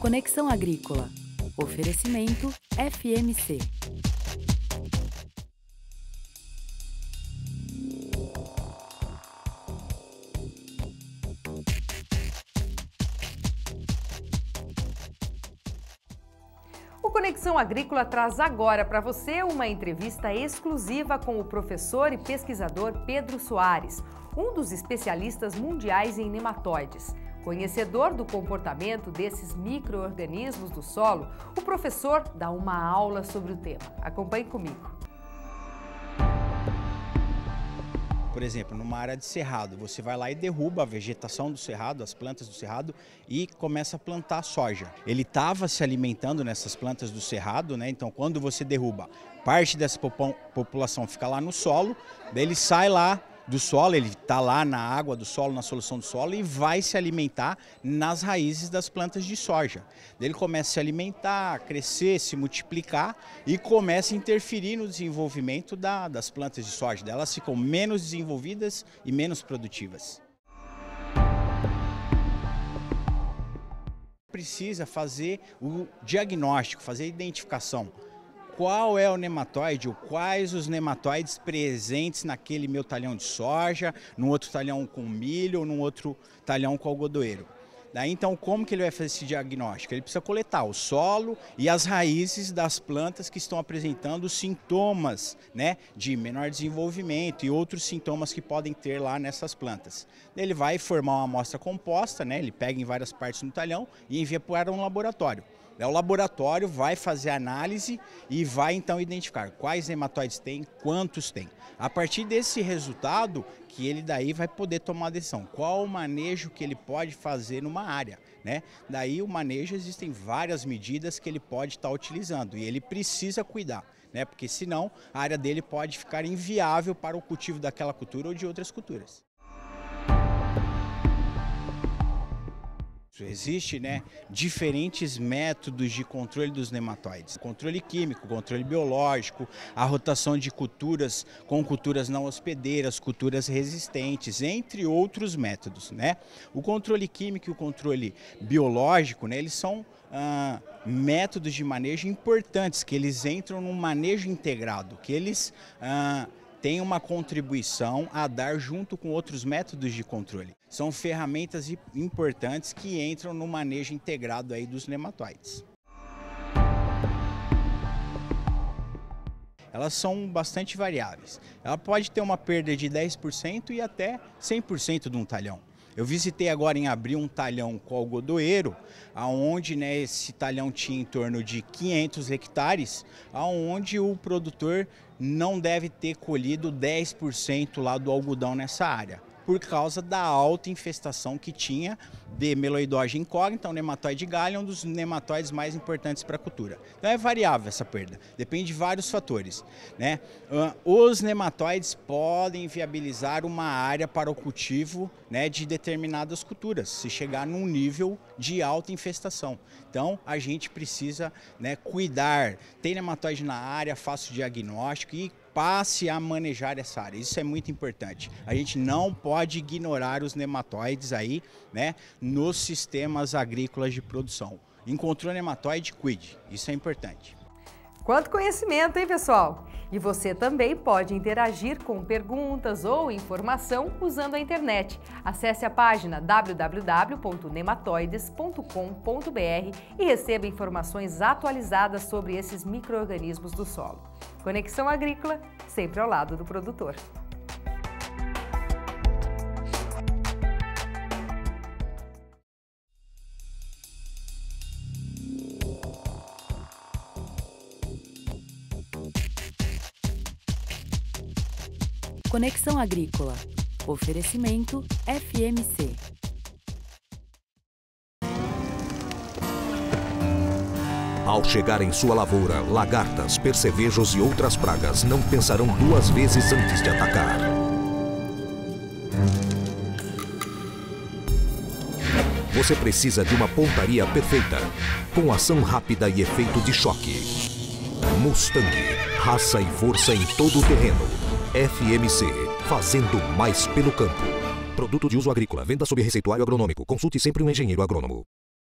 Conexão Agrícola. Oferecimento FMC. O Conexão Agrícola traz agora para você uma entrevista exclusiva com o professor e pesquisador Pedro Soares, um dos especialistas mundiais em nematóides. Conhecedor do comportamento desses micro-organismos do solo, o professor dá uma aula sobre o tema. Acompanhe comigo. Por exemplo, numa área de cerrado, você vai lá e derruba a vegetação do cerrado, as plantas do cerrado e começa a plantar soja. Ele estava se alimentando nessas plantas do cerrado, né? Então quando você derruba, parte dessa população fica lá no solo, daí ele sai lá do solo, ele está lá na água do solo, na solução do solo e vai se alimentar nas raízes das plantas de soja. Daí ele começa a se alimentar, crescer, se multiplicar e começa a interferir no desenvolvimento das plantas de soja. Daí elas ficam menos desenvolvidas e menos produtivas. Precisa fazer o diagnóstico, fazer a identificação. Qual é o nematóide ou quais os nematóides presentes naquele meu talhão de soja, no outro talhão com milho ou no outro talhão com algodoeiro. Daí então como que ele vai fazer esse diagnóstico? Ele precisa coletar o solo e as raízes das plantas que estão apresentando sintomas, né, de menor desenvolvimento e outros sintomas que podem ter lá nessas plantas. Ele vai formar uma amostra composta, né, ele pega em várias partes no talhão e envia para um laboratório. O laboratório vai fazer a análise e vai então identificar quais nematóides tem, quantos tem. A partir desse resultado, que ele daí vai poder tomar a decisão. Qual o manejo que ele pode fazer numa área, né? Daí o manejo, existem várias medidas que ele pode estar utilizando e ele precisa cuidar, né? Porque senão a área dele pode ficar inviável para o cultivo daquela cultura ou de outras culturas. Existem, né, diferentes métodos de controle dos nematóides. Controle químico, controle biológico, a rotação de culturas com culturas não hospedeiras, culturas resistentes, entre outros métodos, né? O controle químico e o controle biológico, né, eles são métodos de manejo importantes, que eles entram num manejo integrado, que eles tem uma contribuição a dar junto com outros métodos de controle. São ferramentas importantes que entram no manejo integrado aí dos nematóides. Elas são bastante variáveis. Ela pode ter uma perda de 10% e até 100% de um talhão. Eu visitei agora em abril um talhão com algodoeiro, onde, né, esse talhão tinha em torno de 500 hectares, onde o produtor não deve ter colhido 10% lá do algodão nessa área, por causa da alta infestação que tinha de meloidose incógnita, o nematóide galho, é um dos nematóides mais importantes para a cultura. Então é variável essa perda, depende de vários fatores, né? Os nematóides podem viabilizar uma área para o cultivo, né, de determinadas culturas, se chegar num nível de alta infestação. Então a gente precisa, né, cuidar, tem nematóide na área, faça o diagnóstico e passe a manejar essa área. Isso é muito importante. A gente não pode ignorar os nematóides aí, né, nos sistemas agrícolas de produção. Encontrou nematóide, cuide. Isso é importante. Quanto conhecimento, hein, pessoal? E você também pode interagir com perguntas ou informação usando a internet. Acesse a página www.nematoides.com.br e receba informações atualizadas sobre esses micro-organismos do solo. Conexão Agrícola, sempre ao lado do produtor. Conexão Agrícola. Oferecimento FMC. Ao chegar em sua lavoura, lagartas, percevejos e outras pragas não pensarão duas vezes antes de atacar. Você precisa de uma pontaria perfeita, com ação rápida e efeito de choque. Mustang, raça e força em todo o terreno. FMC, fazendo mais pelo campo. Produto de uso agrícola, venda sob receituário agronômico. Consulte sempre um engenheiro agrônomo.